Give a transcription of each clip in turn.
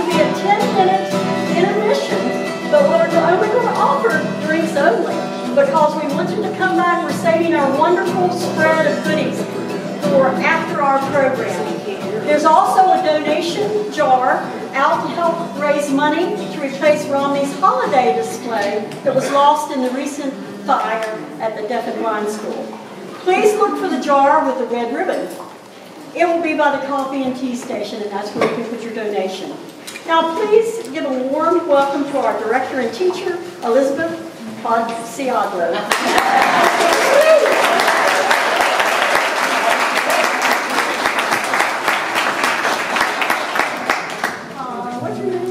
be a 10-minute intermission, but we're only going to offer drinks only because we want you to come back. We're saving our wonderful spread of goodies for after our program. There's also a donation jar out to help raise money to replace Romney's holiday display that was lost in the recent fire at the Deaf and Blind School. Please look for the jar with the red ribbon. It will be by the coffee and tea station, and that's where you can put your donation. Now, please give a warm welcome to our director and teacher, Elizabeth Podsiadlo. What's your name?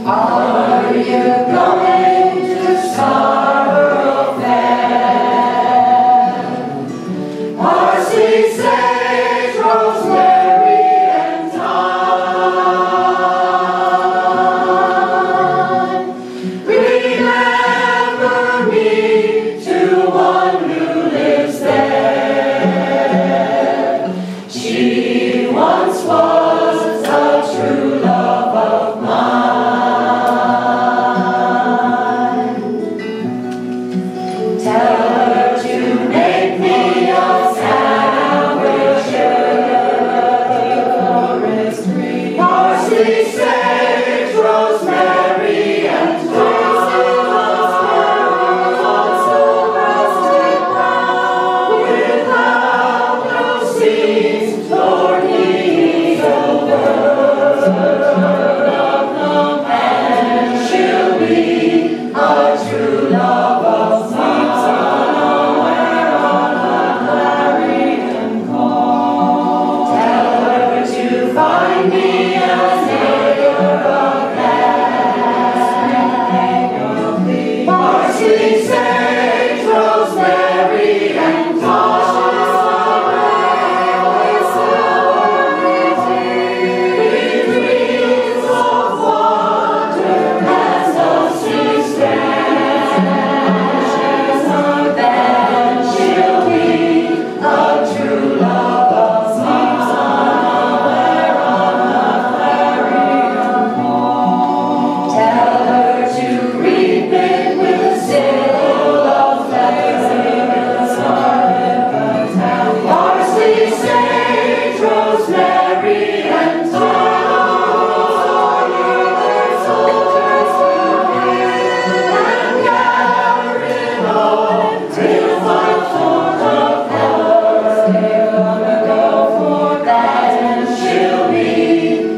Are you going to Scarborough Fair? Parsley, sage, rosemary, and thyme. Remember me to one who lives there. She once was a true love of mine. Tell her to make me a sandwich, forest green, parsley, sage, rosemary, and without no seeds nor needle work, and she'll be a true love of mine. Tell her to find me a neighbor of that. Parsley, sage, rosemary, and dreams of water as the sea stands. Then she'll be a true love of mine. Tell her to reap it with a sickle of flags. Parsley, sage, rosemary, and thyme. And gather it all till my thorn of flowers. Gonna go for that, and she'll be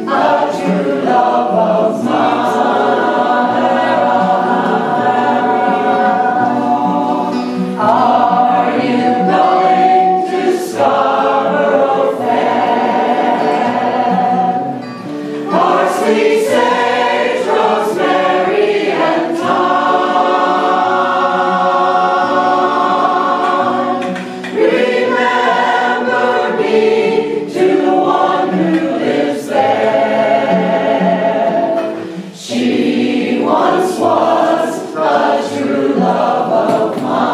a true love of mine. Are you going to Scarborough Fair? Parsley, sage, rosemary, and thyme. Remember me to one who lives there. She once was a true love of mine.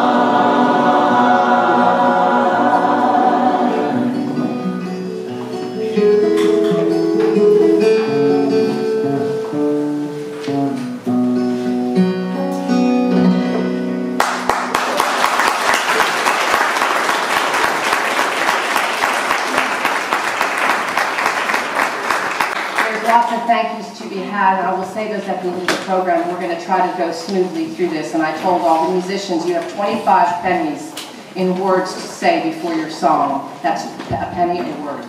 There's lots of thank yous to be had, and I will say those at the end of the program. We're going to try to go smoothly through this, and I told all the musicians you have 25 pennies in words to say before your song. That's a penny a word.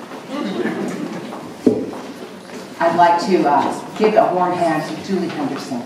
I'd like to give a warm hand to Julie Henderson.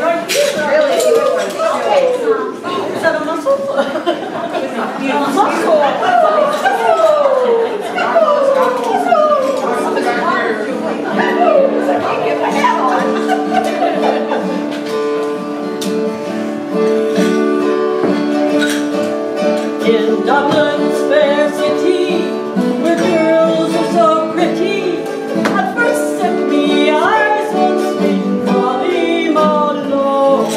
right here. Really good one. Is that a muscle? In Dublin's fair city, where girls are so pretty, at first set me eyes on sweet Molly Malone.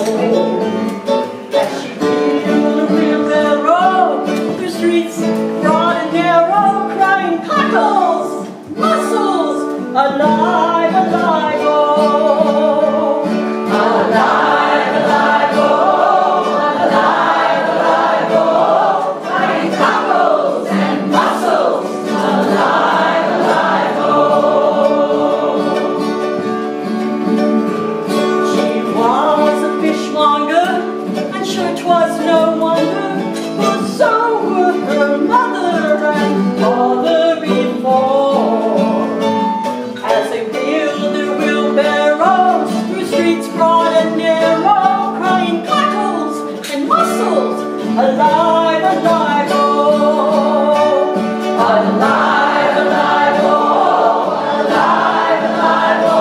As she peeled a wheelbarrow through streets broad and narrow, crying cockles, mussels, alive, alive, oh, alive, alive, oh, alive, alive, oh, crying cockles and mussels, alive, alive, oh. She was a fishmonger, and sure 'twas no wonder, for so were her mother and father before. As they wheeled their wheelbarrows through streets broad and narrow, crying cockles and mussels, alive, alive, oh, alive, alive, oh, alive, alive, oh,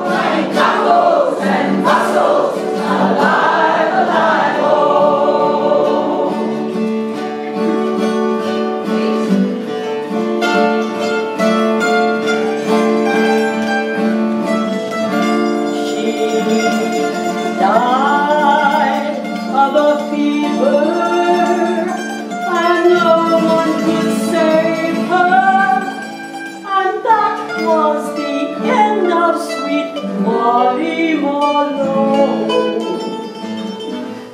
crying cockles and mussels, alive, alive, oh. She died of a fever, and no one could save her, and that was the end of sweet Molly Malone.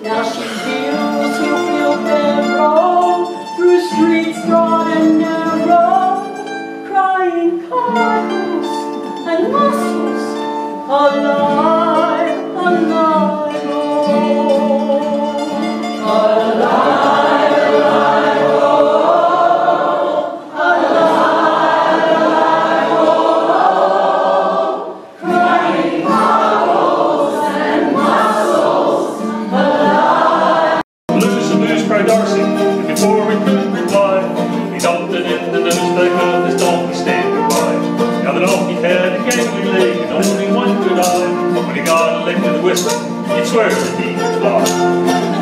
Now she wheels her wheelbarrow through streets broad and narrow, crying cockles and mussels, alive, alive, oh, alive, alive, oh, alive, alive, oh, crying cockles and mussels, alive. Blues and blues, cried Darcy, and before we could reply, he dumped it in the newspaper of his donkey stand goodbye. Now the donkey had a gangly leg and only one good eye. When he got a lick of the whistle, he'd swear that he could fly.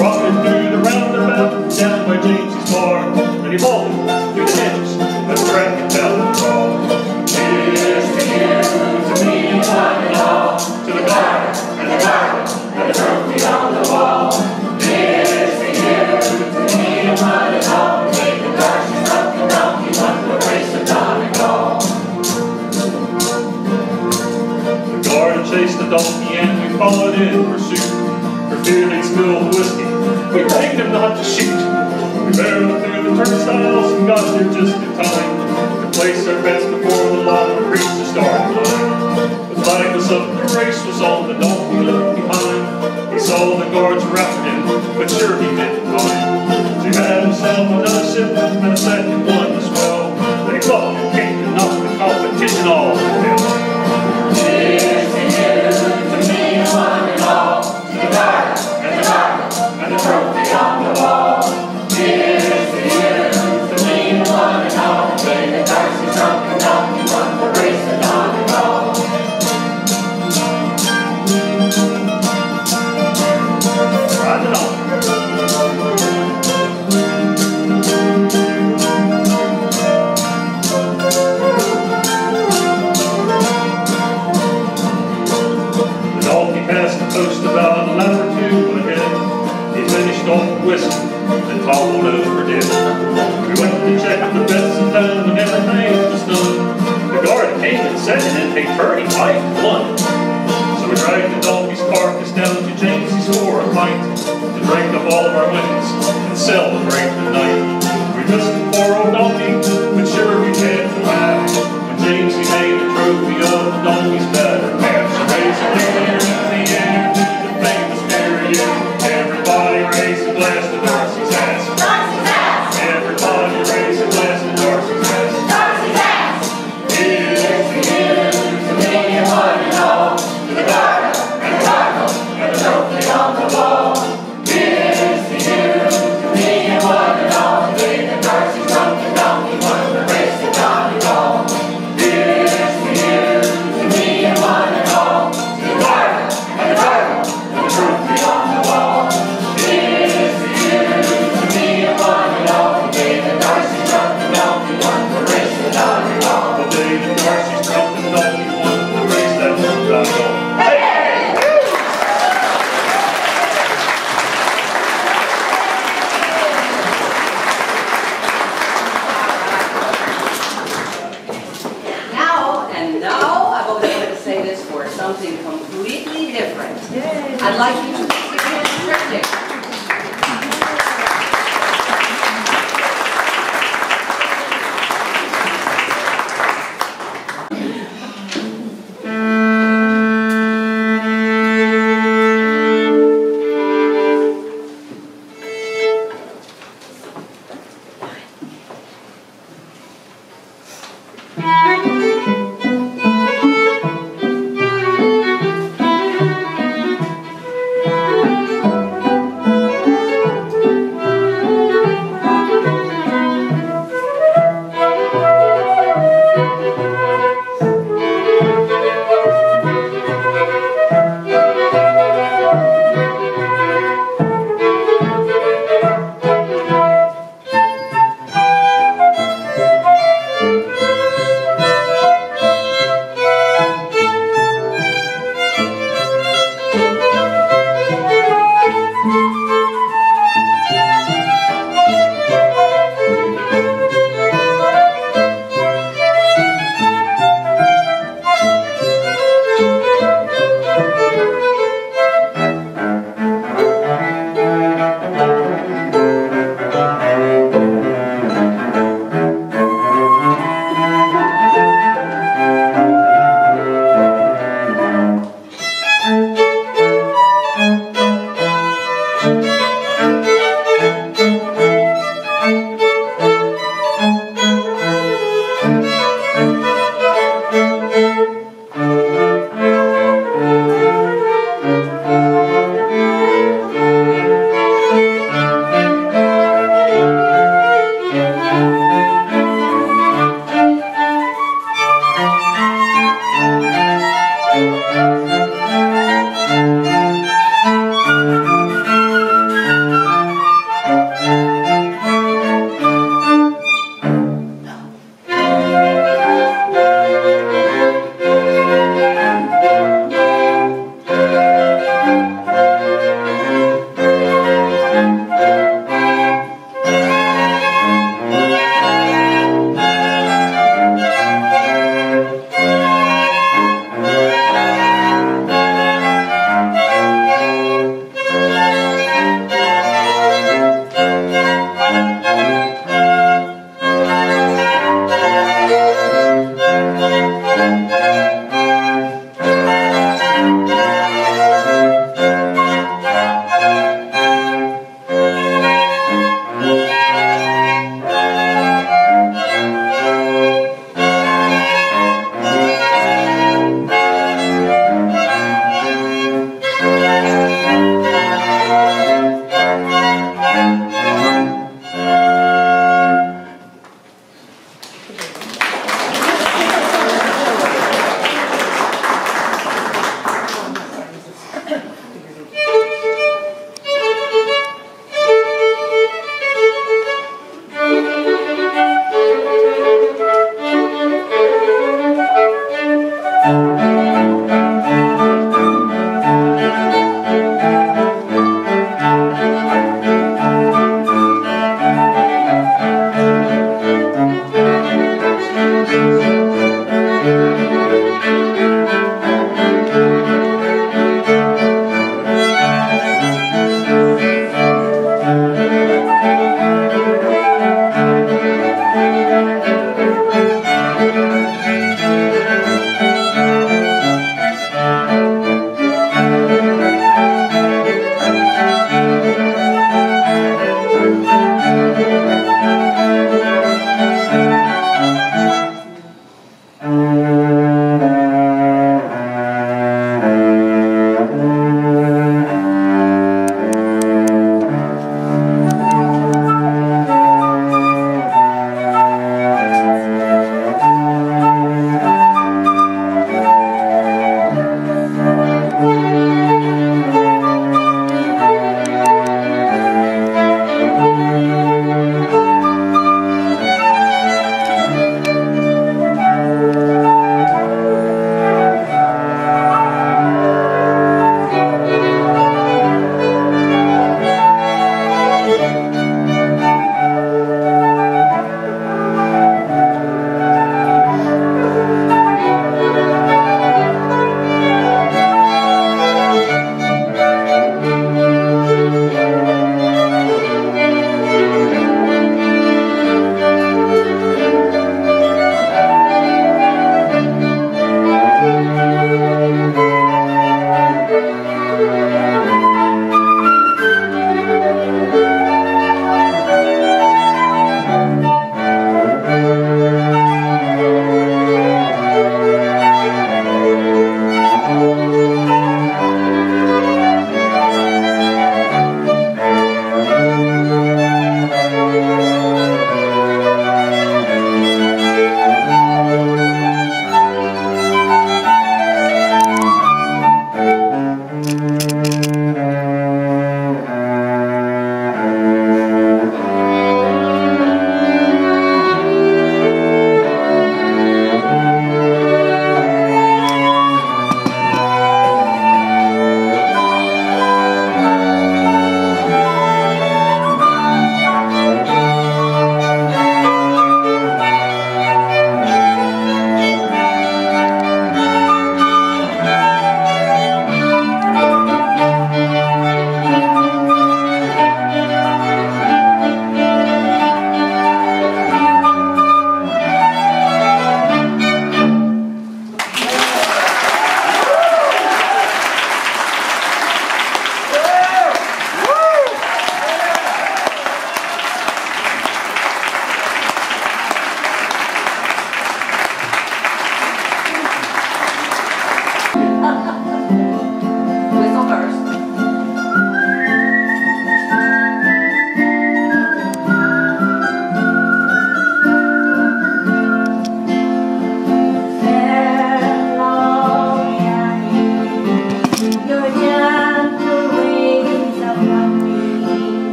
Rocking through the roundabout, down by James's bar, and he bolted through the hedges, but the crack and fell and crawl. Here's to you, to me, and time and all, to the garden, and the garden, and the trophy on the wall. Here's to you, to me, and time and all, take the Darcy's up the donkey, won the race of Donegal. The guard chased the donkey and we followed in pursuit. For fear they'd spill the whiskey, we begged him not to shoot. We barreled through the turnstiles and got there just in time to place our bets before the law and preach the starting line. The flag was up, the race was on, the donkey looked behind. He saw the guards wrapped him, but sure he didn't mind. So he had himself another sip and a second one as well. Then he bucked and kicked and knocked the competition all to hell. Here's to you, to me, and one and all, to the garden, and the garden, and the trophy on the wall. Here's to you, to me, and one and all, take the Darcy's up the donkey, won the race of Donegal. Ride it on. The donkey passed the post about a lap or two ahead. He finished off the whistle and toppled over dead. We went to check the bets and found when everything was done, the guard came and said it and they turned fight won. So we dragged the donkey's carcass down to James's for a pint to drink up all of our winnings and celebrate the night. We missed the poor old donkey, but sure we had to laugh when James he made a trophy of the donkey's better half. So raise a finger in the air to the famous barrier. Everybody raise a glass to Darcy's ass. Darcy's ass! Everybody raise a glass to Darcy's ass. Darcy's ass! Here's to you, to me, and one and all, to the garden, and the garden, and the I'd like you to give me a Tryptich.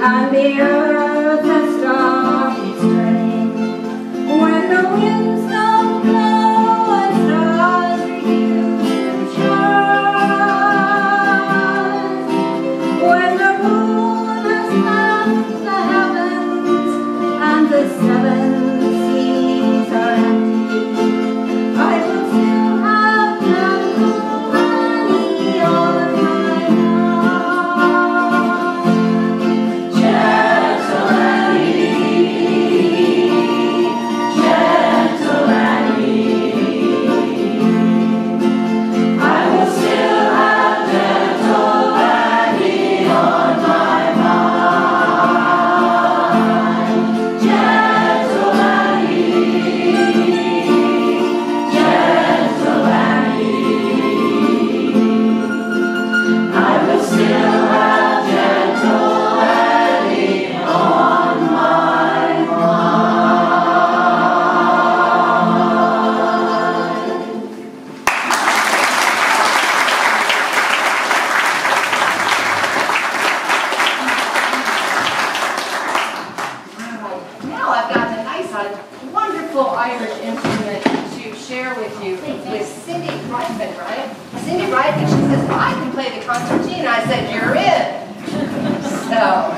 and the earth has stopped its turning. When the winds don't blow and stars refuse to shine, when the moon has left the heavens and the seven seas are empty, I will still have gentle Annie on my mind. Gentle Annie, gentle Annie, I will still have gentle Annie on my mind. Gentle Annie, gentle Annie, I will still have gentle Annie on my mind. Now I've got a nice, wonderful Irish instrument to share with you with Cindy Reitman, right? Cindy Reitman, she says, I can play the concertina. I said, you're in. So.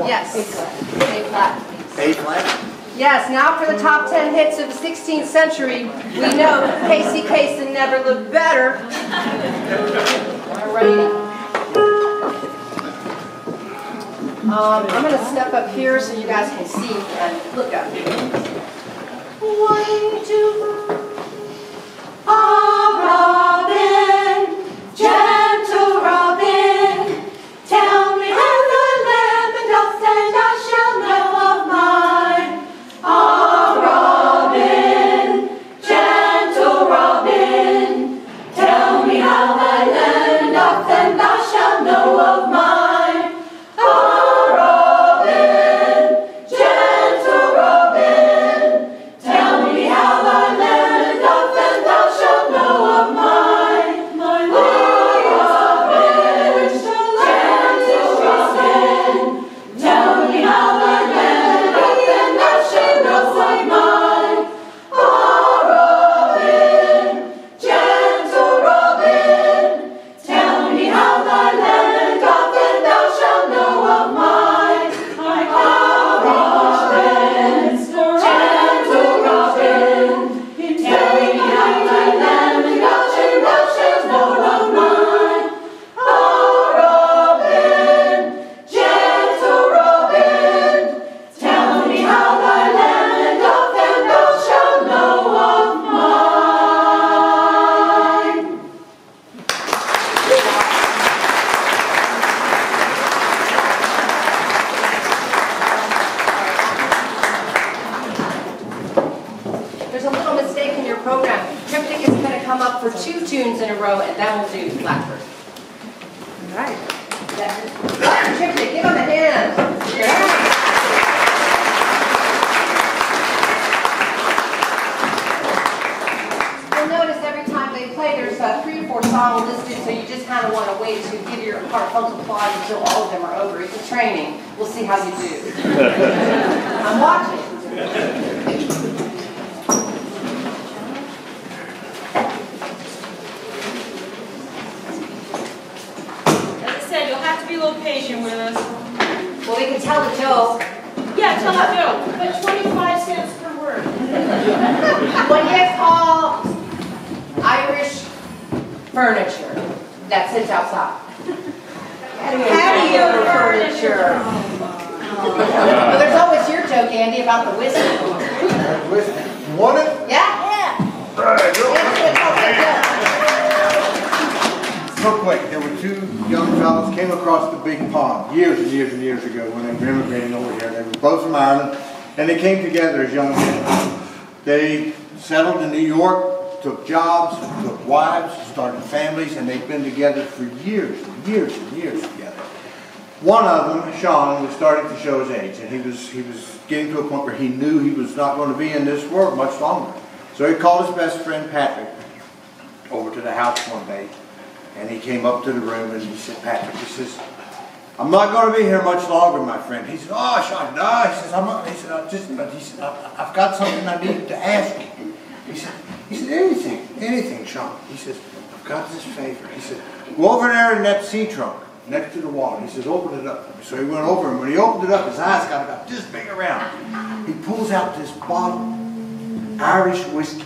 Yes. A flat. A flat? Yes, now for the top 10 hits of the 16th century. We know Casey Kasem never looked better. All right. I'm going to step up here so you guys can see and look up. 1, 2, 3. A robin, tunes in a row, and then we'll do Blackbird. All right. Tryptich, give them a hand. Yeah. You'll notice every time they play, there's 3 or 4 songs listed, so you just kind of want to wait to give your heartfelt applause until all of them are over. It's a training. We'll see how you do. I'm watching. You'll have to be a little patient with us. Well, we can tell a joke. Yeah, tell a joke, but 25 cents per word. What do you call Irish furniture that sits outside? Patio furniture. Well, there's always your joke, Andy, about the whiskey. Whiskey. You want it? Yeah? All right, real quick, there were 2 young fellows came across the big pond years and years and years ago when they were immigrating over here. They were both from Ireland, and they came together as young men. They settled in New York, took jobs, took wives, started families, and they've been together for years and years and years together. One of them, Sean, was starting to show his age, and he was getting to a point where he knew he was not going to be in this world much longer. So he called his best friend Patrick over to the house one day. And he came up to the room and he said, Patrick, he says, I'm not going to be here much longer, my friend. He said, oh, Sean, no. He says, I'm not. He said, I've got something I need to ask you. He said, anything, Sean. He says, I've got this favor. He said, go over there in that sea trunk next to the wall. He says, open it up. So he went over, and when he opened it up, his eyes got about this big around. He pulls out this bottle, Irish whiskey.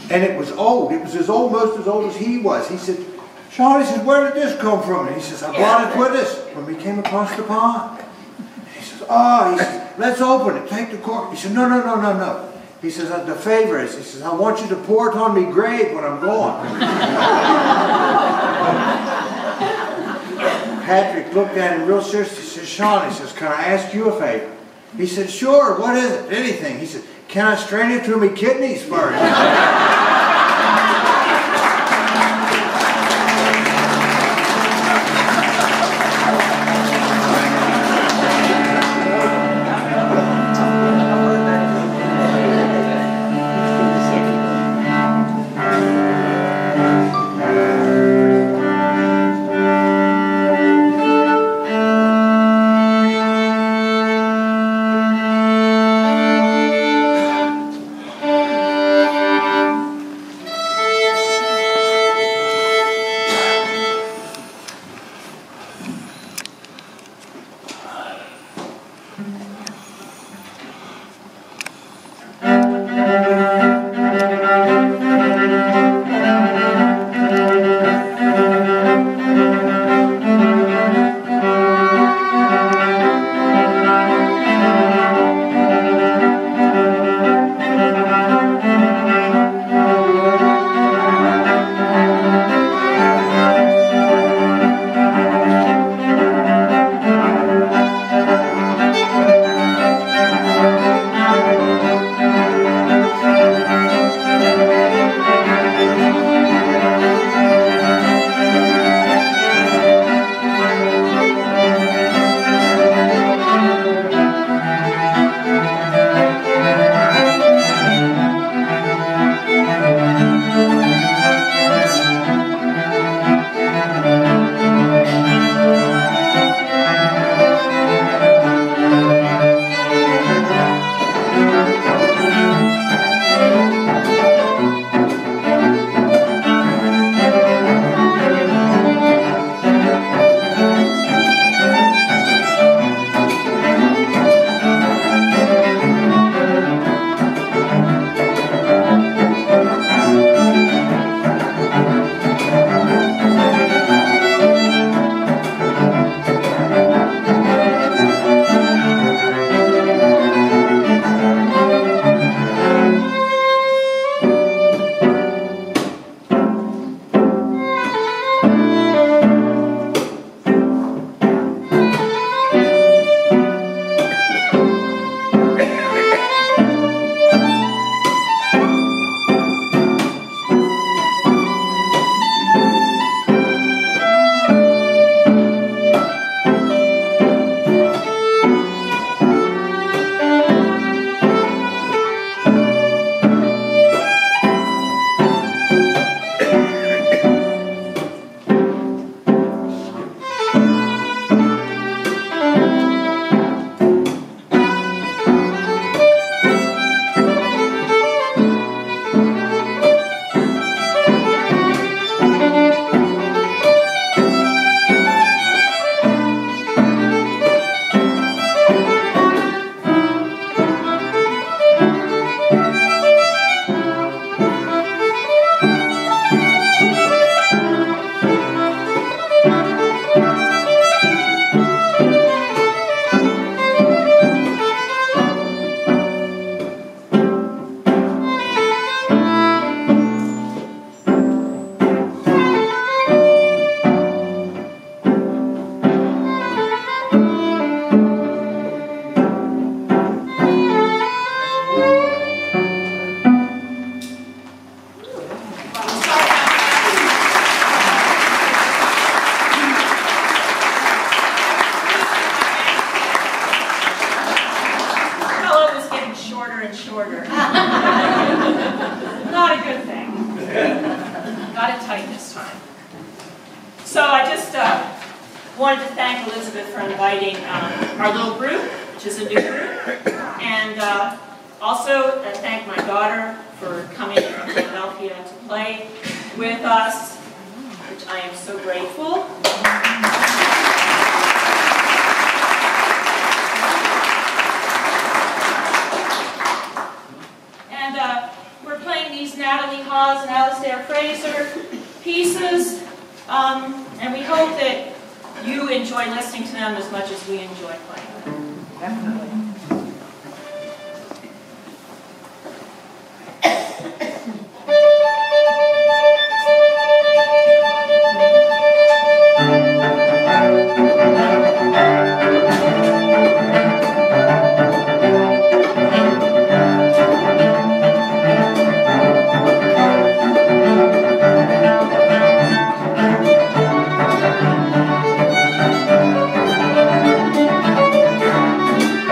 And it was old. It was almost as old as he was. He said, Sean, he says, where did this come from? And he says, I brought it with us when we came across the pond. And he says, oh, he says, let's open it, take the cork. He said, no. He says, the favor is, he says, I want you to pour it on me grave when I'm gone. Patrick looked at him real seriously. He says, Sean, he says, can I ask you a favor? He said, sure, what is it? Anything. He said, can I strain it through my kidneys first? So I just wanted to thank Elizabeth for inviting our little group, which is a new group, and also thank my daughter for coming from Philadelphia to play with us, which I am so grateful. And we're playing these Natalie Hawes and Alistair Fraser pieces, and we hope that you enjoy listening to them as much as we enjoy playing them. Definitely.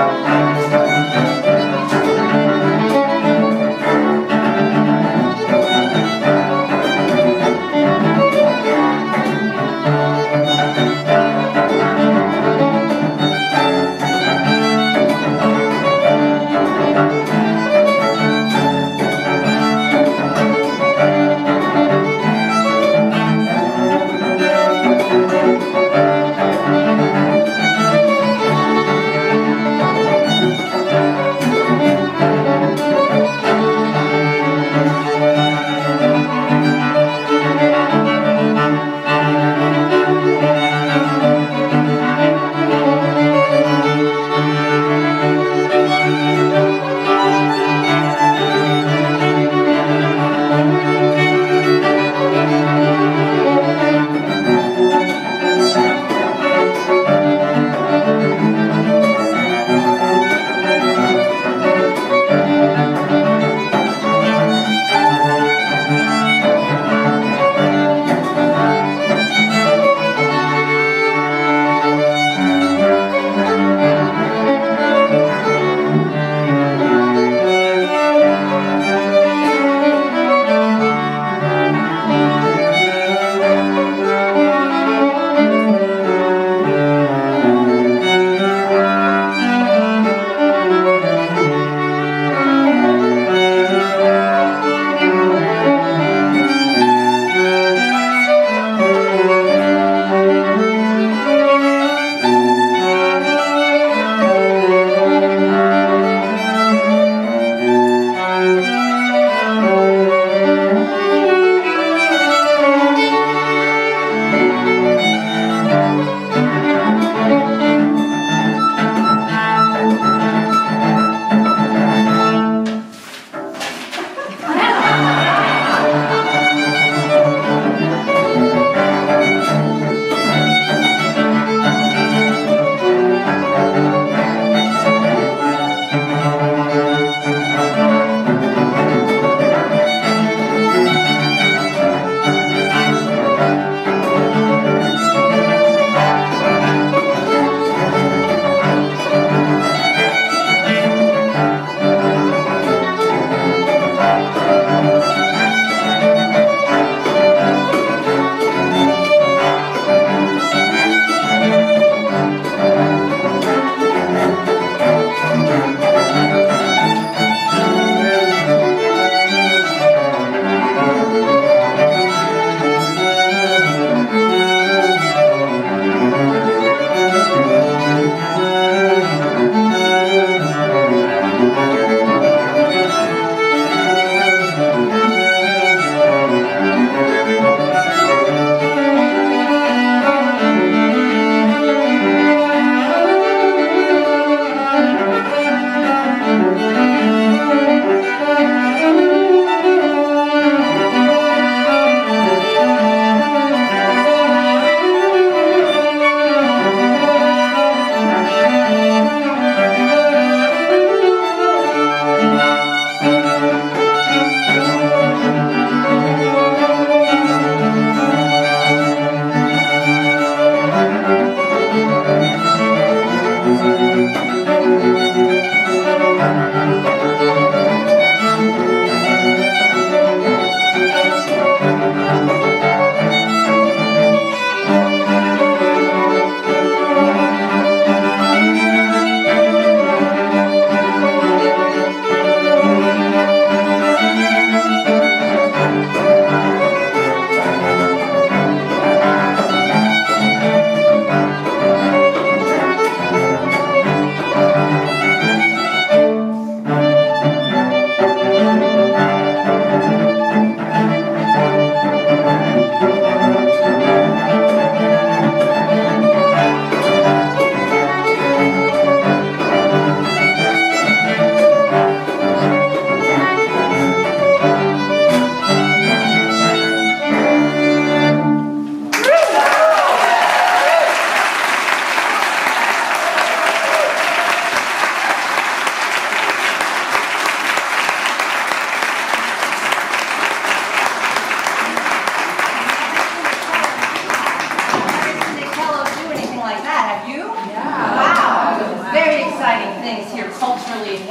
Thank you.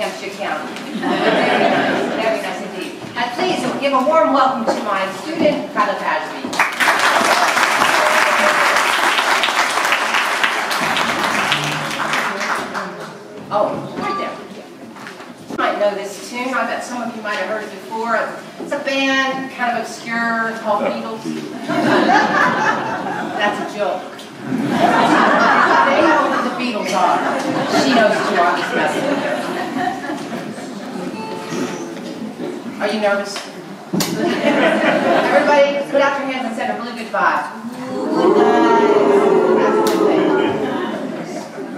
Hampshire County. Very nice indeed. And please give a warm welcome to my student, Kyla Tajby. Oh, right there. You might know this tune. I bet some of you might have heard it before. It's a band, kind of obscure, called Beatles. That's a joke. They know who the Beatles are. She knows who I'm just messing with her. Are you nervous? Everybody, put out your hands and send a really good vibe. That's a good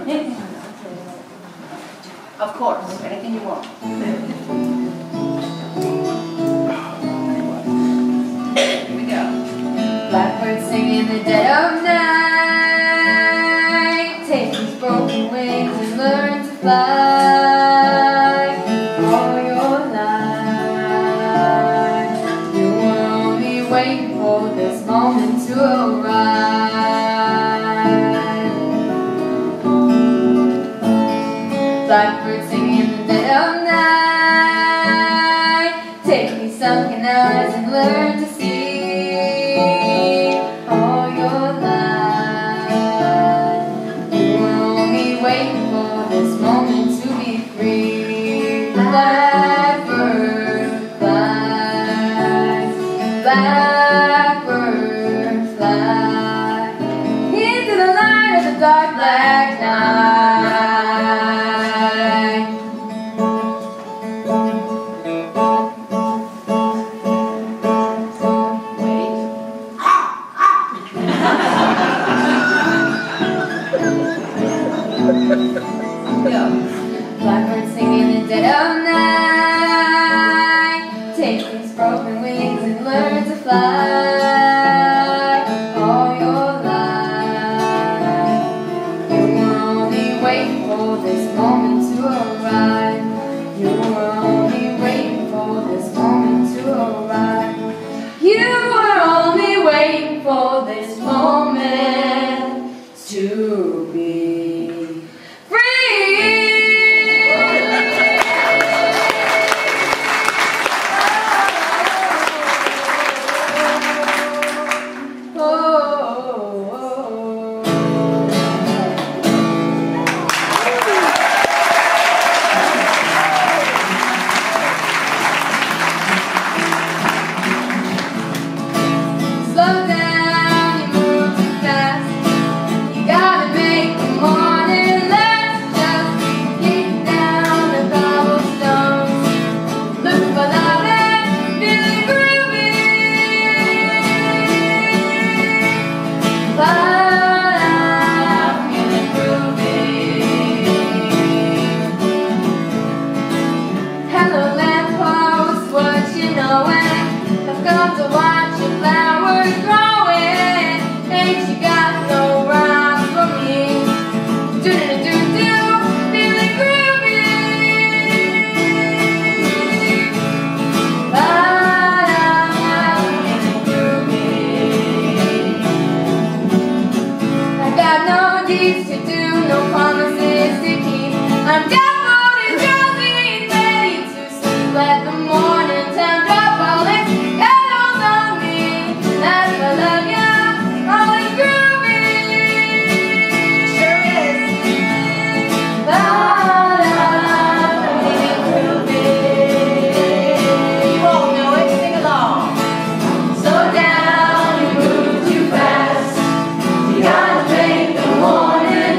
thing. Of course, anything you want. Here we go. Blackbird singing in the dead of night, take these broken wings and learn to fly. All your life, you were only waiting for this moment to arrive. Blackbird singing in the dead of night, take these sunken eyes and learn to see. All your life, you were only waiting for this moment to be free. Blackbird flies, blackbird fly into the light of the dark black night. Blackbird singing in the dead of night, take these broken wings and learn to fly. All your life, you were only waiting for this moment to arrive. You were only waiting for this moment to arrive. You were only waiting for this moment to be Make the morning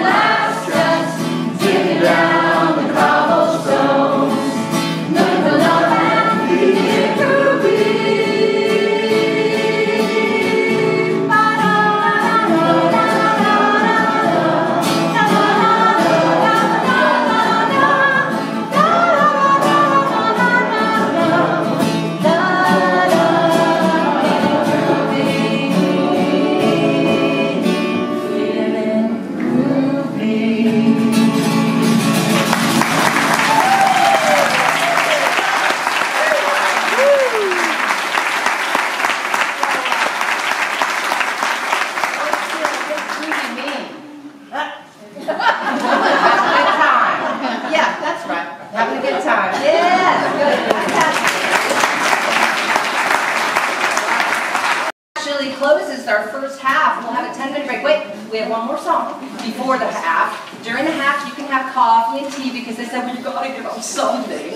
closes our first half. We'll have a 10-minute break. Wait, we have one more song before the half. During the half, you can have coffee and tea because they said, well, you've got to give up something.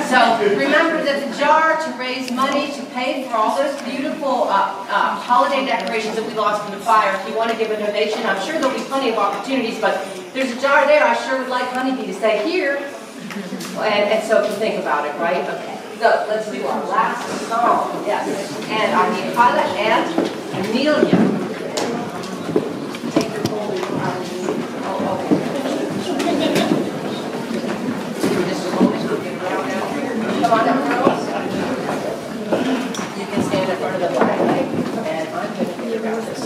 So remember that the jar to raise money to pay for all those beautiful holiday decorations that we lost in the fire. If you want to give a donation, I'm sure there'll be plenty of opportunities, but there's a jar there. I sure would like Honeybee to stay here. And so if you think about it, right? Okay. So let's do our last song. Yes. And I need Carla and Amelia. Take your folder out. Oh, okay. Just a moment. We'll get around down here. Come on up, girls. You can stand in front of the light, right? And I'm going to get around this.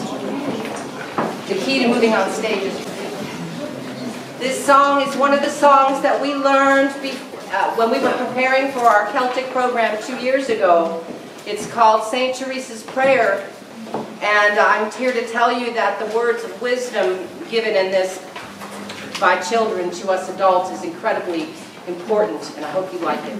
The key to moving on stage is this song is one of the songs that we learned when we were preparing for our Celtic program 2 years ago. It's called St. Teresa's Prayer, and I'm here to tell you that the words of wisdom given in this by children to us adults is incredibly important, and I hope you like it.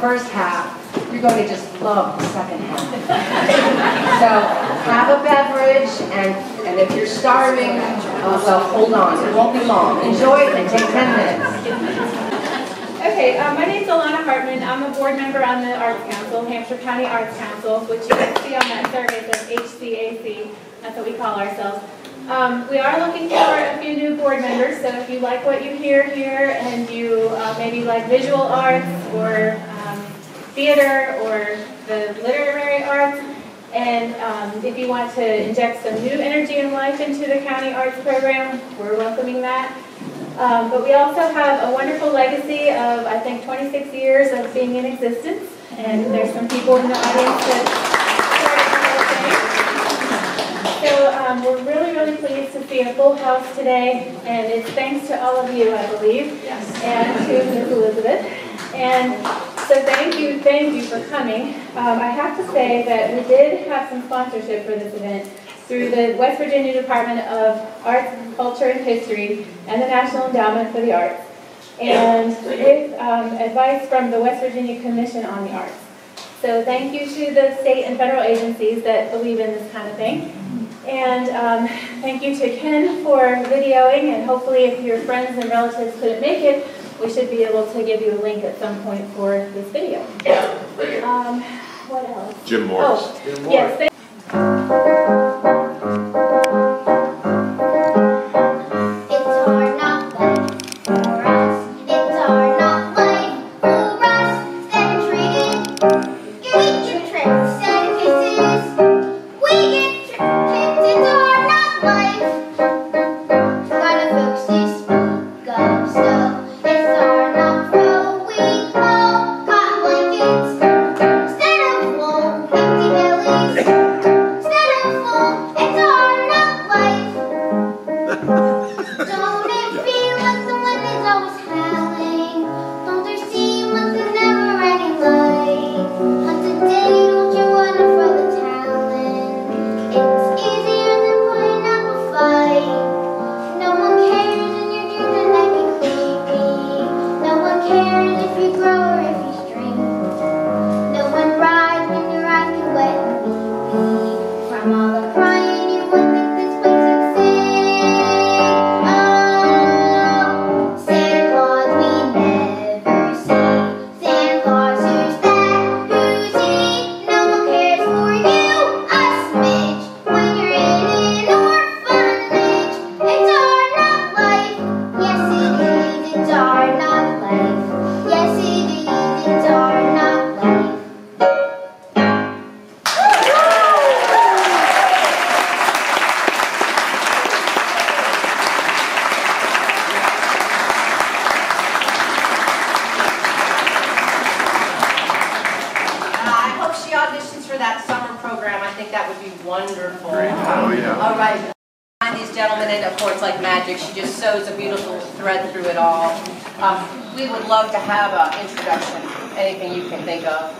First half, you're going to just love the second half. So have a beverage, and if you're starving, well, hold on. It won't be long. Enjoy it and take 10 minutes. Okay, my name's Alana Hartman. I'm a board member on the Arts Council, Hampshire County Arts Council, which you can see on that survey, the HCAC. That's what we call ourselves. We are looking for a few new board members, so if you like what you hear here and you maybe like visual arts or theater or the literary arts, and if you want to inject some new energy and life into the county arts program, we're welcoming that. But we also have a wonderful legacy of, I think, 26 years of being in existence, and there's some people in the audience that started the whole thing. So we're really, really pleased to see a full house today, and it's thanks to all of you, I believe, and to Ms. Elizabeth. And so thank you for coming. I have to say that we did have some sponsorship for this event through the West Virginia Department of Arts, Culture, and History and the National Endowment for the Arts, and with advice from the West Virginia Commission on the Arts. So thank you to the state and federal agencies that believe in this kind of thing. And thank you to Ken for videoing, and hopefully if your friends and relatives couldn't make it, we should be able to give you a link at some point for this video. What else? Jim Morris. Oh, yes. She just sews a beautiful thread through it all. We would love to have an introduction, anything you can think of.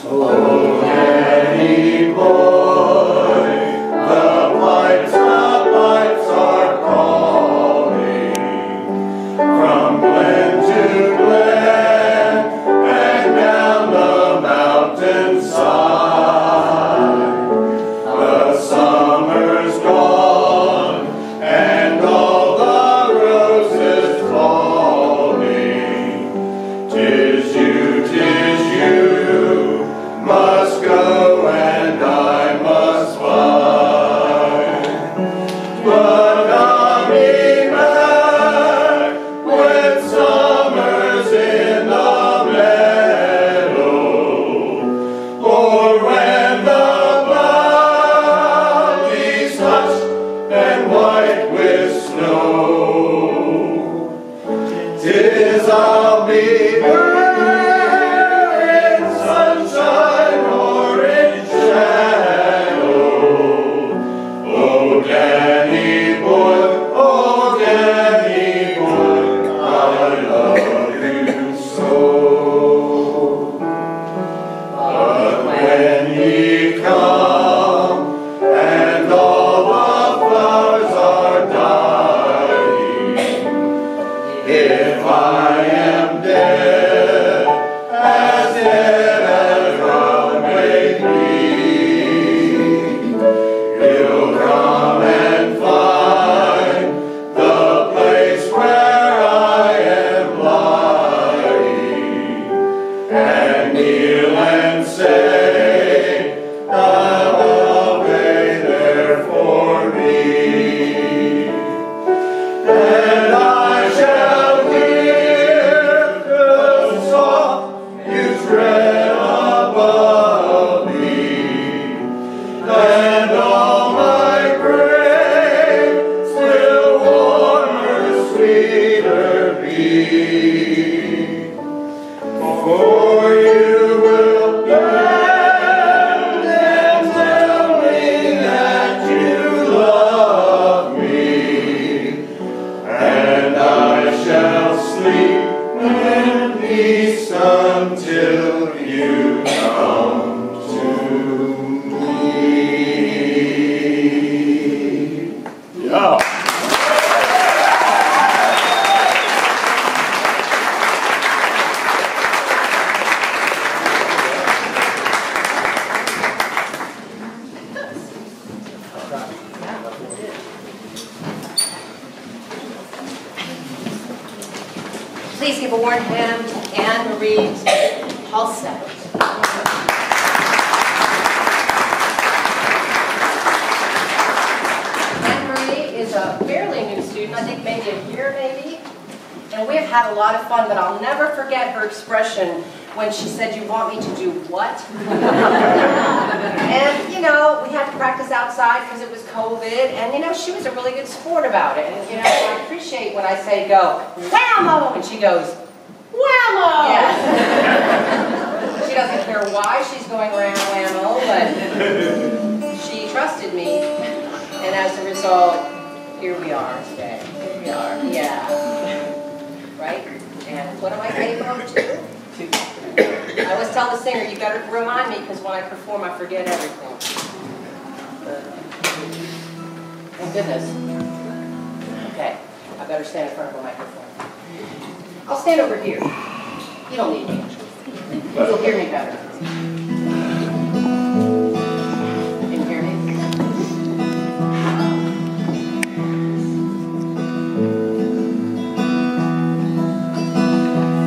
Oh, Danny boy, the pipes are calling from glen to glen and down the mountainside. The summer's gone and all the roses falling. 'Tis you must go and I must find. But coming back when summer's in the meadow, or when the valley's hushed and white with snow, 'tis I'll be there in sunshine or in shadow. Oh, Danny boy, I love you so. But when ye come and all the flowers are dying, if I am dead, as dead as one may be, you'll come and find the place where I am lying, and kneel and say, Ave there for me. And I shall hear the song you tread above me, and all my grave still warmer, sweeter be. peace until you come to me. Yeah. Please give a warm hand to Anne-Marie Halstead. Anne-Marie is a fairly new student, I think maybe a year maybe. And we have had a lot of fun, but I'll never forget her expression when she said, "You want me to do what?" And, you know, we had to practice outside because it was COVID, and, you know, she was a really good sport about it. And, you know, I appreciate when I say go, whammo, and she goes, whammo! Yes. She doesn't care why she's going around whammo, but she trusted me, and as a result, here we are today. Here we are, yeah. Right? And what am I getting home to? I always tell the singer, you gotta remind me, because when I perform, I forget everything. Thank goodness. Okay, I better stand in front of a microphone. I'll stand over here. You don't need me. You'll hear me better. Can you hear me?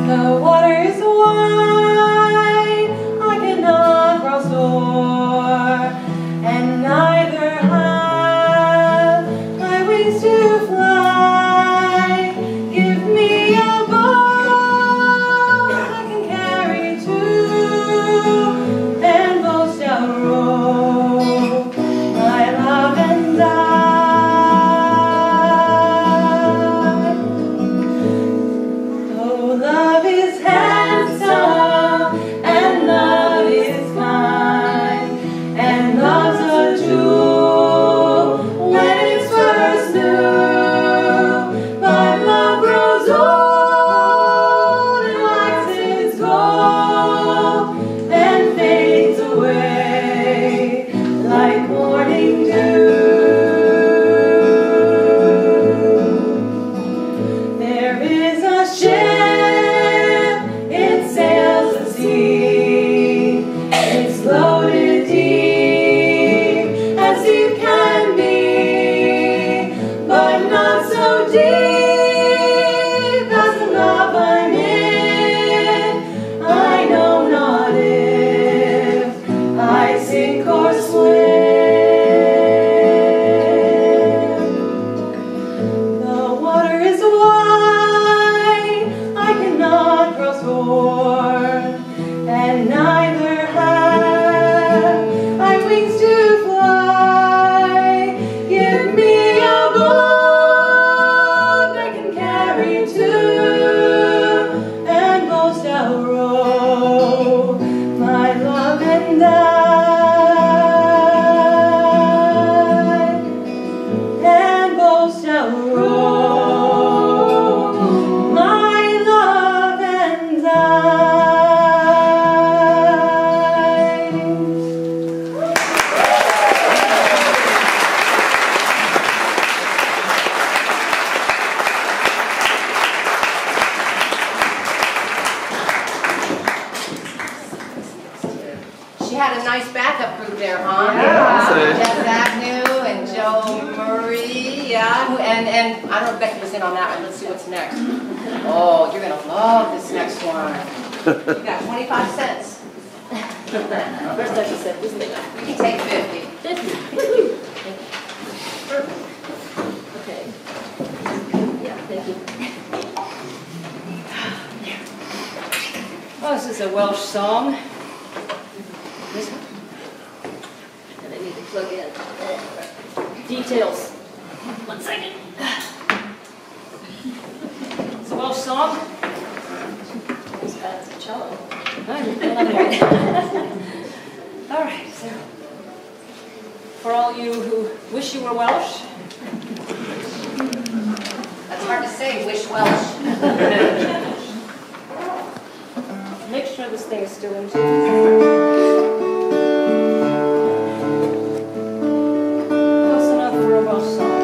The water is wide, I cannot cross o'er, and neither have I wings to fly. Give me a boat I can carry two, and both shall row, my love and I. Oh, love is handsome, and love is kind, and love's a jewel when it's first new. But love grows old and waxes gold and fades away like morning dew. There is a ship, it sails the sea. It's loaded deep as deep can be, but not so deep as the love I'm in. I know not if I sink or swim. The water is wide, I cannot cross o'er, and neither have I wings to fly. Give me a boat I can carry two, and both shall row, my love and I. And both shall row, my love and I. She had a nice backup group there, huh? Jess Agnew and Joe Murray, yeah. And I don't know if Becky was in on that one. Let's see what's next. Oh, you're gonna love this next one. You got 25 cents. Where's that you said? This thing. You can take 50. 50. Perfect. Okay. Yeah, thank you. Oh, this is a Welsh song. This one. And I need to plug in details. 1 second. It's a Welsh song. That's a cello. All right, so for all you who wish you were Welsh. That's hard to say, wish Welsh. sure this thing is still in. Close enough for a both song.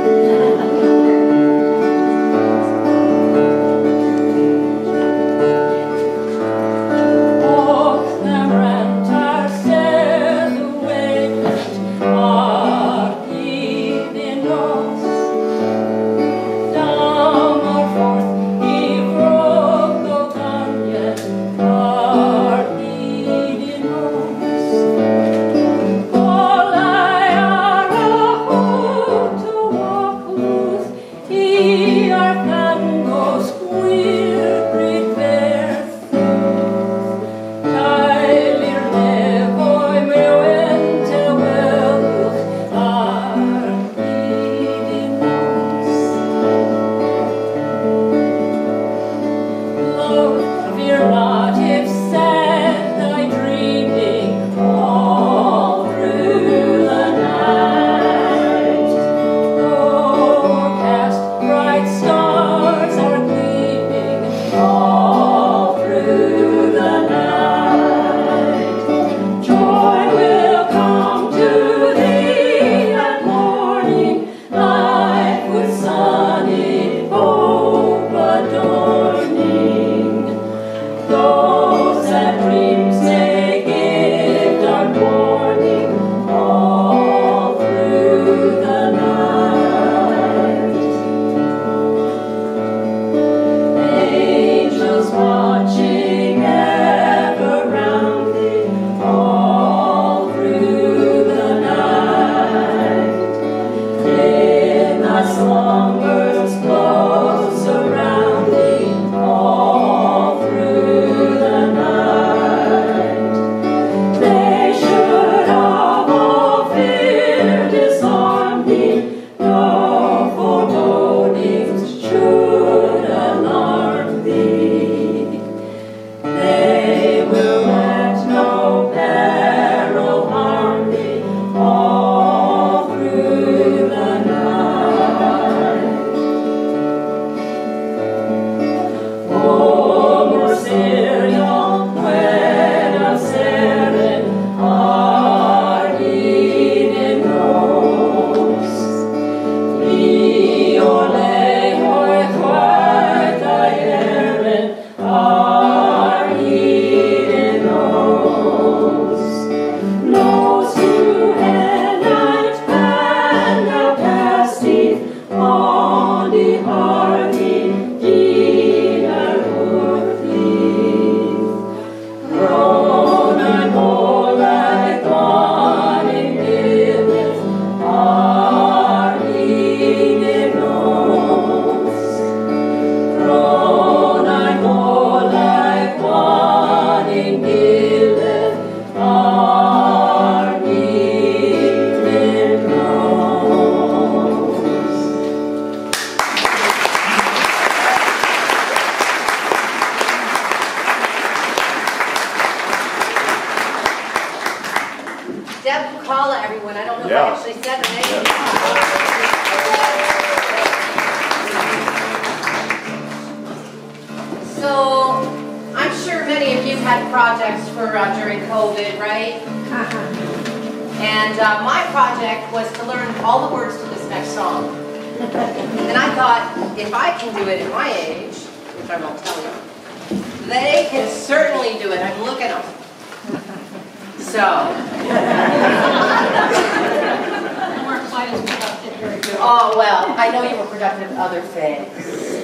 Oh, well, I know you were productive in other things.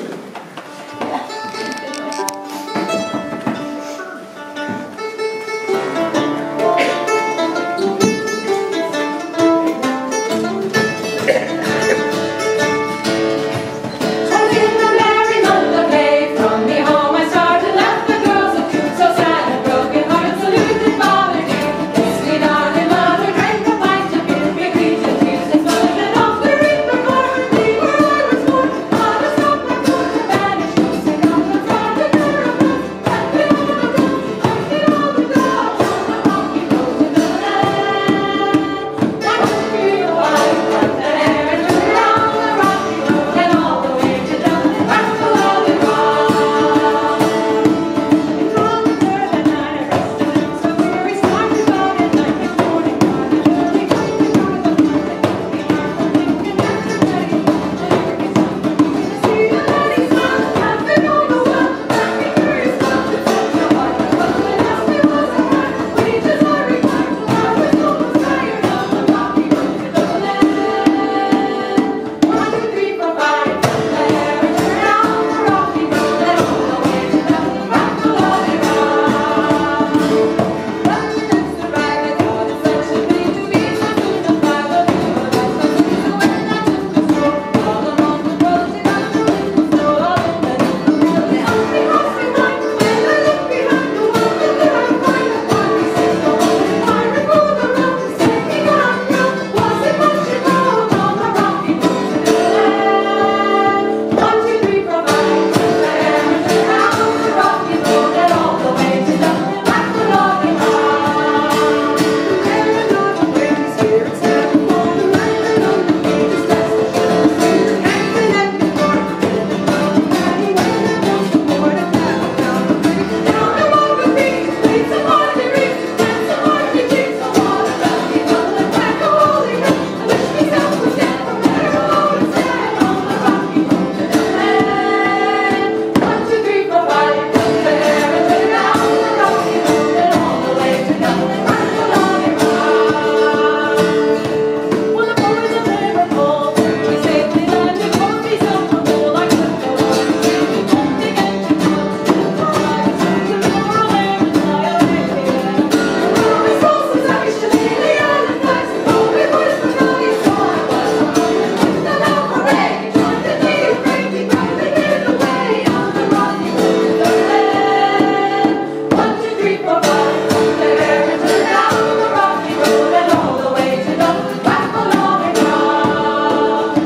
three, four, five. From the Barrington down the rocky road and all the way to the Wacolonic Rock. 1,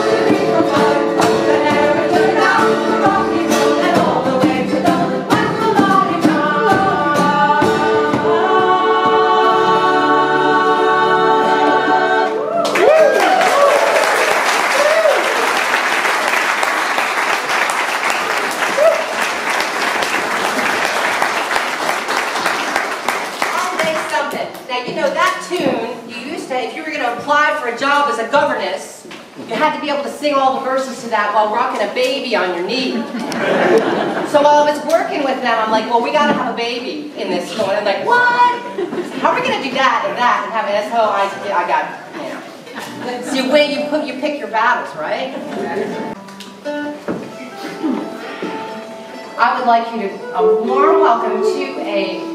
2, 3, 4, 5. From the Barrington down the rocky road and all the way to the Wacolonic Rock. I'll make something. Now, you know that tune, you used to, if you were going to apply for a job as a governess, you had to be able to sing all the verses to that while rocking a baby on your knee. So while I was working with them, I'm like, well, we got to have a baby in this school. And I'm like, what? How are we going to do that and have an SO? I got, you know. It's the way you pick your battles, right? I would like you to, a warm welcome to a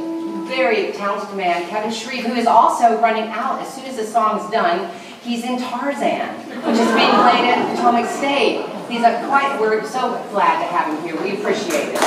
very talented man, Kevin Shreve, who is also running out as soon as the song's done. He's in Tarzan, which is being played at Potomac State. We're so glad to have him here. We appreciate it.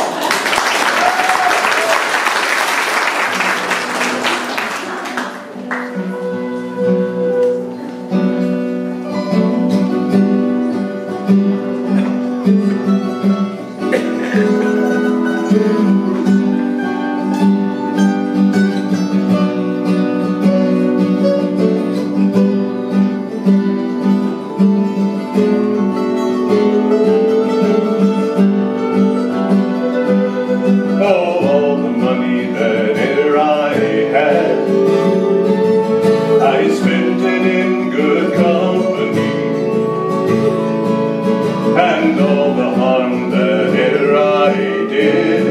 All the money that e'er I had, I spent it in good company, and all the harm that e'er I did,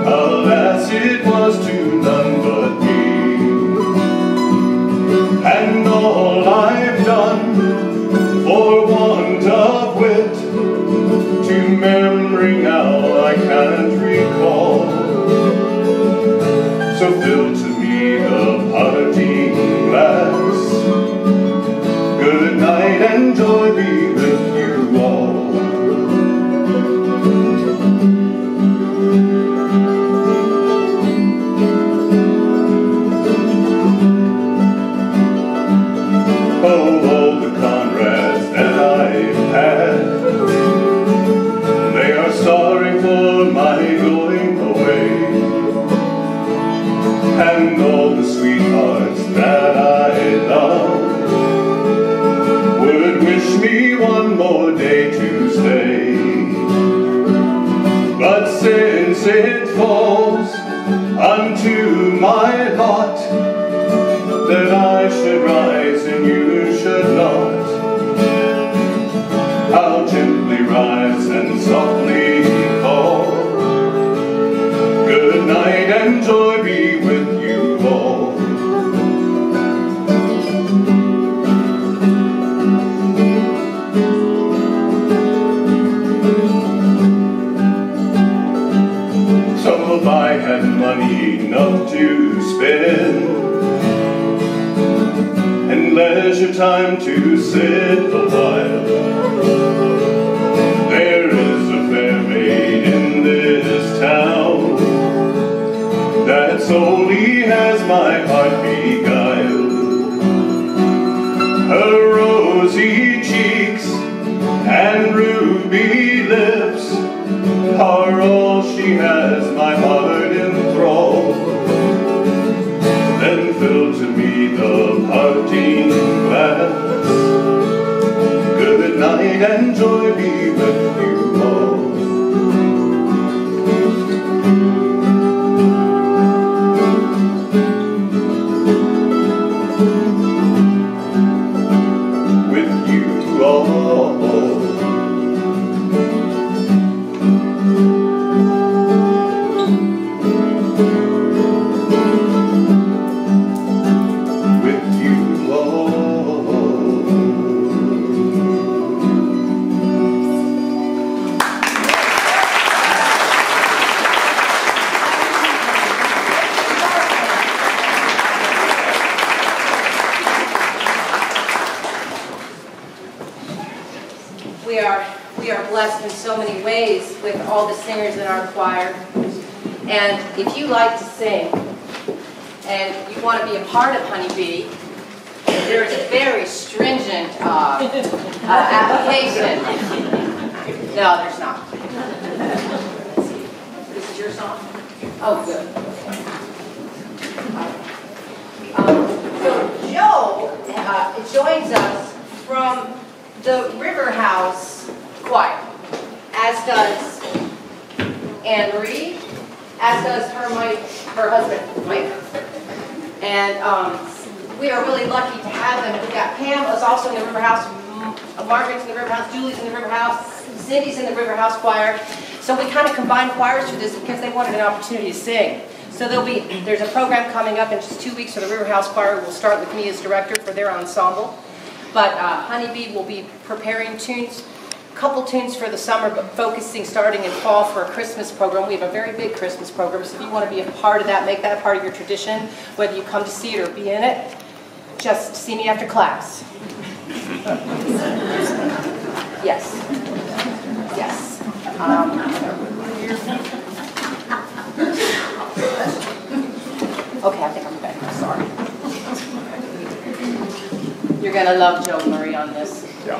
alas, it was to none but me. And all I've done for want of wit, to memory now I can't recall. So fill to me the parting glass. Good night and joy be with you all. Oh, all the comrades that I've had, they are sorry for my going away. And all the sweethearts that I love would wish me one more day to stay. But since it falls unto my lot that I should rise and you should not, I'll gently rise and softly call. Good night and joy be with you all. So if I had money enough to spend, and leisure time to sit a while, there is a fair maid in this town that solely has my heart beguiled. Her rosy cheeks and ruby lips are all she has my heart enthralled. Then fill to me the parting glass. Good night and joy be with you all. With you all. We are blessed in so many ways with all the singers in our choir. And if you like to sing and you want to be a part of Honeybee, there is a very stringent application. No, there's not. This is your song? Oh, good. So Joe joins us from the River House Choir, as does Anne Marie, as does her husband, Mike. And we are really lucky to have them. We've got Pam is also in the River House, Margaret's in the River House, Julie's in the River House, Cindy's in the River House Choir. So we kind of combined choirs for this because they wanted an opportunity to sing. So there's a program coming up in just 2 weeks for the River House Choir. We'll start with me as director for their ensemble. But Honeybee will be preparing tunes, a couple tunes for the summer, but focusing starting in fall for a Christmas program. We have a very big Christmas program, so if you want to be a part of that, make that a part of your tradition, whether you come to see it or be in it, just see me after class. Yes. Yes. Okay, I think I'm better. Sorry. You're going to love Joe Murray on this. Yeah.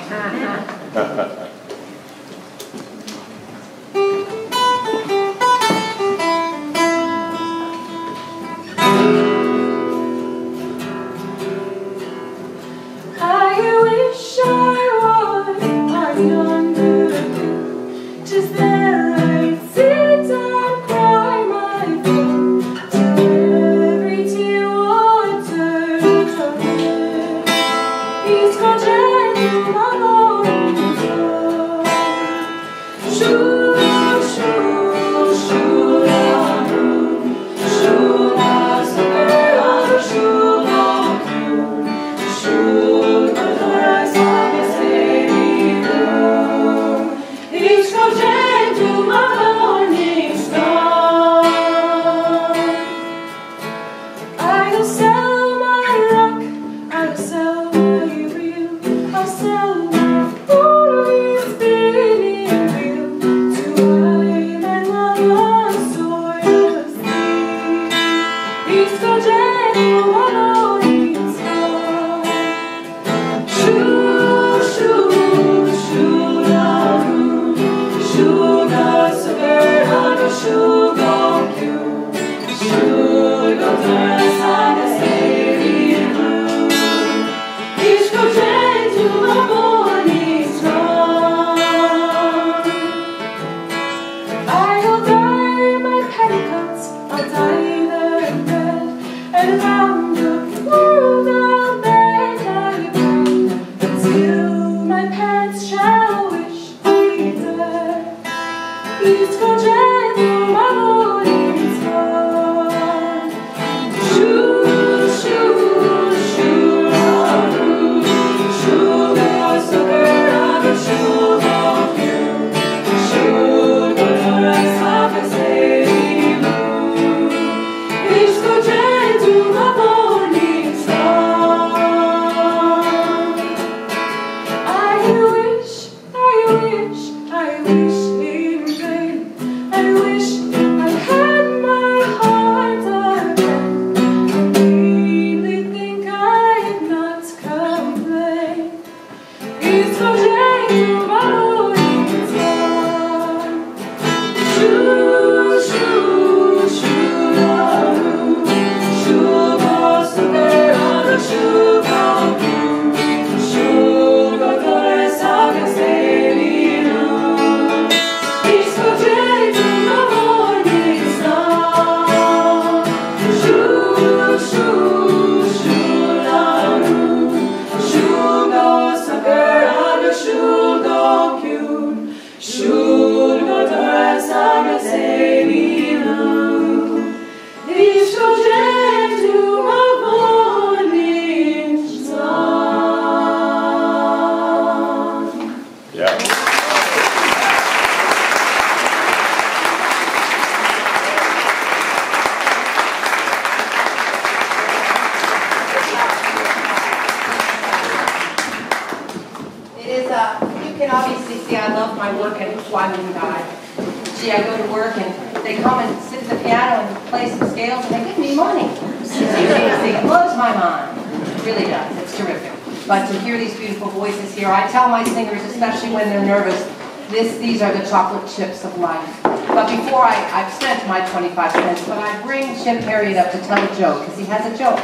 Gee, I go to work and they come and sit at the piano and play some scales, and they give me money. It blows my mind. It really does. It's terrific. But to hear these beautiful voices here, I tell my singers, especially when they're nervous, these are the chocolate chips of life. But before I've spent my 25 cents, but I bring Chip Harriet up to tell a joke, because he has a joke.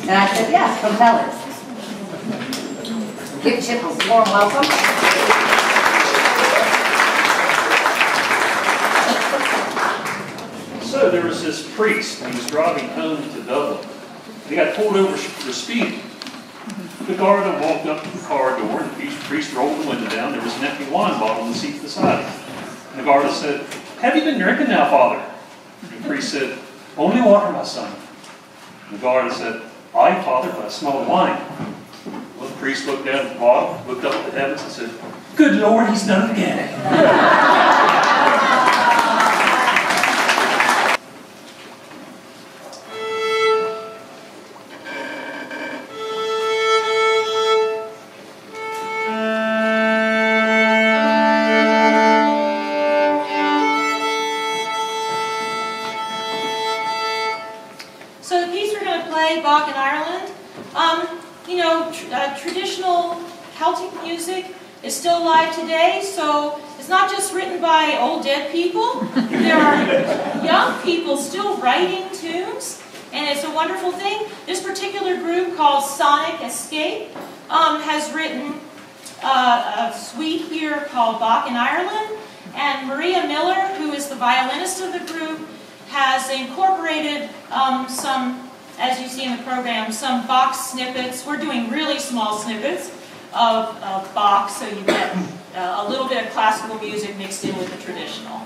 And I said, yes, come tell it. Give Chip a warm welcome. So there was this priest, and he was driving home to Dublin. And he got pulled over for speeding. The guard walked up to the car door, and the priest rolled the window down. There was an empty wine bottle on the seat beside him. And the guard said, "Have you been drinking now, Father?" And the priest said, "Only water, my son." And the guard said, "Aye, Father, but I smell wine." Well, the priest looked down at the bottle, looked up at the heavens, and said, "Good Lord, he's done it again." Bach in Ireland. Traditional Celtic music is still alive today, so it's not just written by old dead people. There are young people still writing tunes, and it's a wonderful thing. This particular group called Sonic Escape has written a suite here called Bach in Ireland, and Maria Miller, who is the violinist of the group, has incorporated some, as you see in the program, some Bach snippets. We're doing really small snippets of Bach, so you get a little bit of classical music mixed in with the traditional.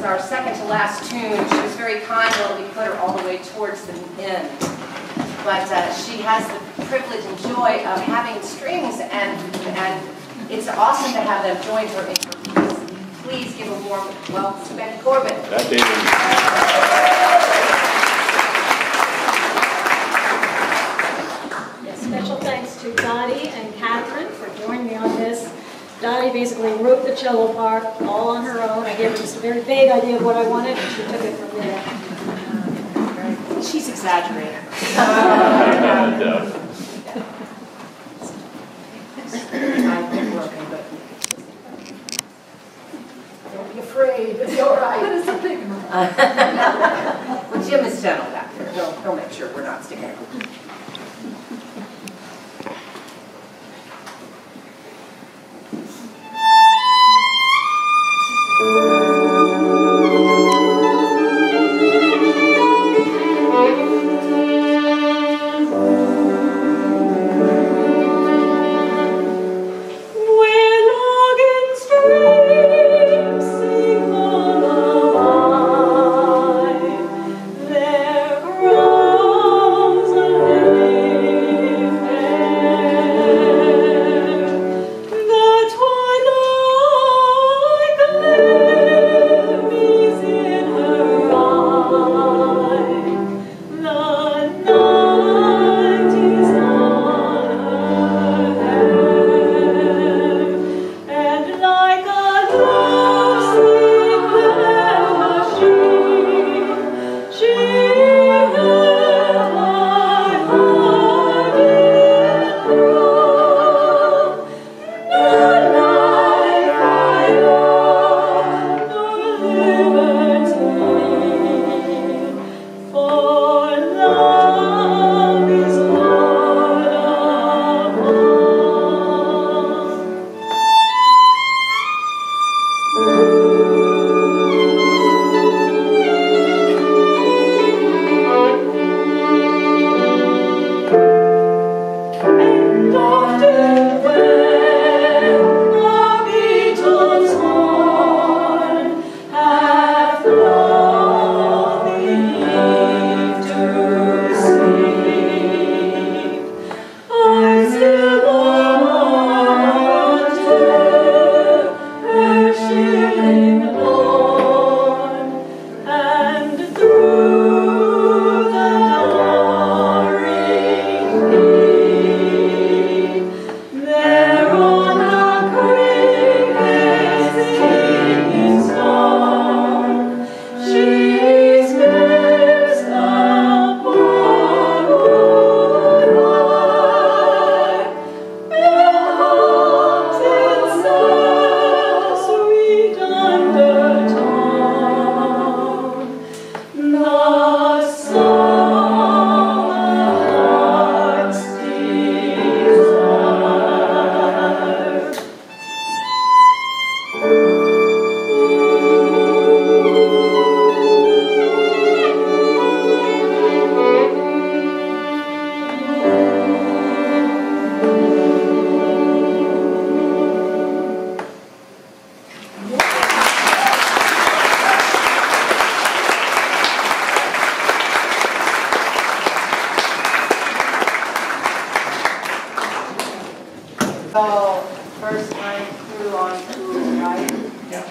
our second to last tune. She was very kind when we put her all the way towards the end. But she has the privilege and joy of having strings, and it's awesome to have them join her in her piece. Please give a warm welcome to Becky Corbin. Yes, special thanks to Dottie and Catherine for joining me on this. Dottie basically wrote the cello part all on her own. I gave her just a very vague idea of what I wanted, and she took it from there. She's exaggerating. Don't be afraid, it's all right. Well, Jim is gentle back there. He'll make sure we're not sticking out. So, first time through on two, right? Yeah.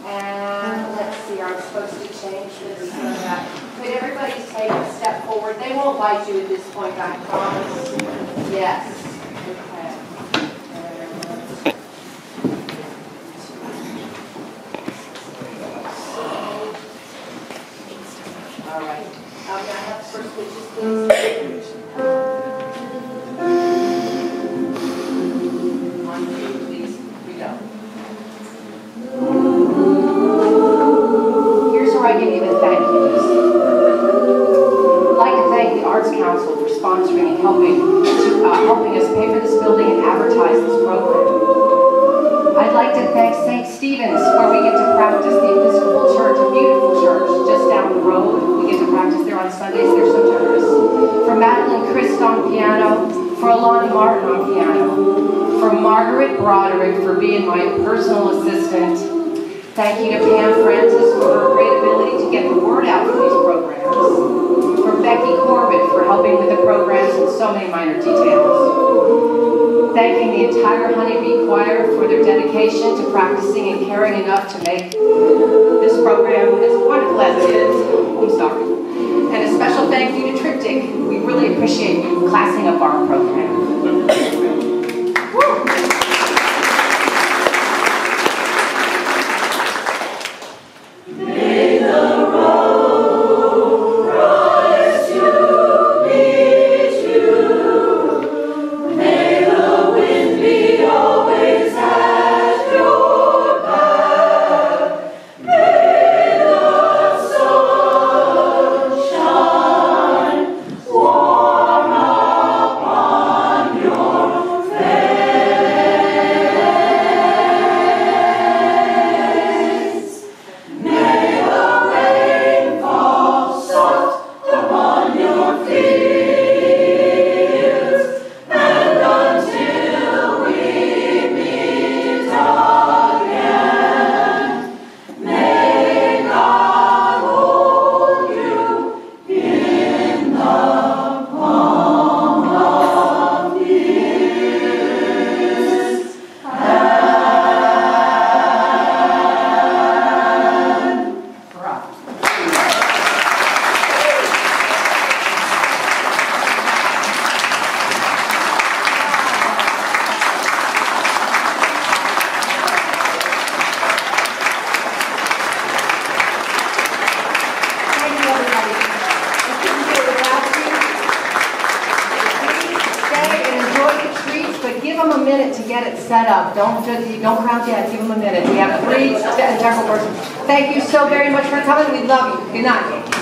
And let's see, I'm supposed to change this so that. Could everybody take a step forward? They won't bite you at this point, I promise. Yes. Okay. All right. I'm going to have first pitches, please. On cue, please. We go. Here's where I give you the thank yous. I'd like to thank the Arts Council for sponsoring and helping us pay for this building and advertise this program. I'd like to thank St. Stephen's, where we get to practice the Episcopal Church, a beautiful church just down the road. We get to practice there on Sundays. They're so generous. For Madeline Christ on piano, for Alana Martin on piano, for Margaret Broderick for being my personal assistant, Thank you to Pam Francis for her great ability to get the word out for these programs. For Becky Corbett for helping with the programs and so many minor details. Thanking the entire Honeybee Choir for their dedication to practicing and caring enough to make this program as wonderful as it is. I'm sorry. And a special thank you to Tryptich. We really appreciate you classing up our program. Woo. May the road rise to meet you. May the wind be always at your back. May the sun shine warm upon your face. May the rain fall soft upon your fields, and until we meet again, may God hold you in the palm of His hand. Bravo. Thank you, everybody. I couldn't do it without you. Please stay and enjoy the treats, but give them a minute to get it set up. Don't crowd yet. Give them a minute. We have 3 different words. Thank you so very much for coming. We love you. Good night.